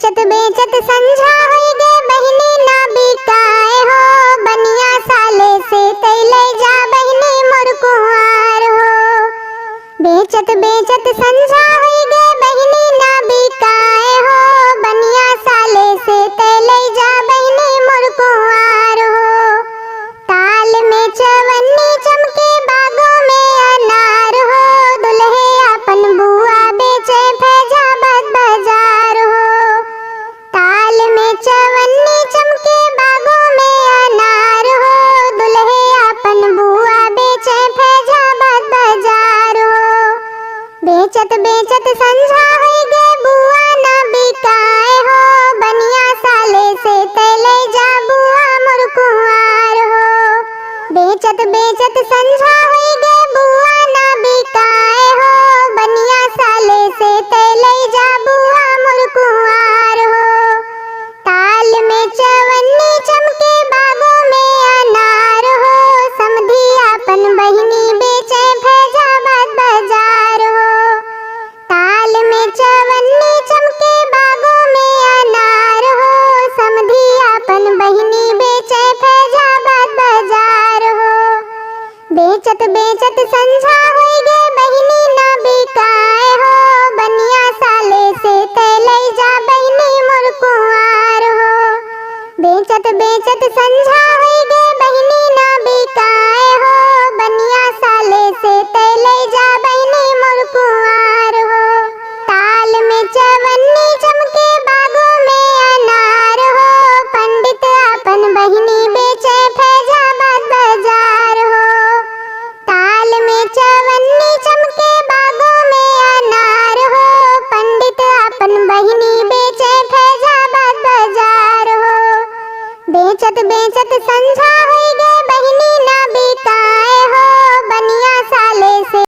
बेचत बेचत संझा होई गे बहिनी ना बिकाए हो, बनिया साले से तैले जा बहिनी मोर कुंवार हो। बेचत बेचत संझा होई गे बहिनी ना बिकाए हो, बनिया साले से तैले जा बहिनी मोर कुंवार हो। ताल में चवन्नी चमके बागों में अनार हो, दुल्हे अपन बुआ बेचे फैजाबाद बाजार हो। ताल में चवन्नी चमके बागों में अनार हो, दुल्हे अपन बुआ बेचे फैजाबाद बाजार हो। बेचत बेचत संझा होई गे बुआ ना बिकाए हो, बनिया साले से तैले जा बुआ मोर कुंवार हो। बेचत बेचत संझा होई गे बुआ ना बिकाए हो, बनिया साले से तैले जा बुआ मोर कुंवार हो। ताल में चवन्नी चमके बागों में अनार हो, समधी अपन बहिनी बेचे फैजाबाद बाजार हो। ताल में चवन्नी चमके बागों में अनार हो, समधी अपन बहिनी बेचे फैजाबाद बाजार हो। बेचत बेचत संझा होई गे बहिनी ना बिकाए हो, बनिया साले से तैले जा बहिनी मोर कुंवार हो। बेचत बेचत संझा होई गे बहिनी ना बिकाए हो, बनिया साले से तैले जा बहिनी मोर कुंवार हो। ताल में चवन्नी चमके बागों में अनार हो, पंडित अपन बहिनी बेचे फैजाबाद बाजार हो। ताल में चवन्नी चमके बागों में अनार हो, पंडित अपन बहिनी बेचे फैजाबाद बाजार हो। बेचत बेचत संझा होई गे बहिनी ना बिका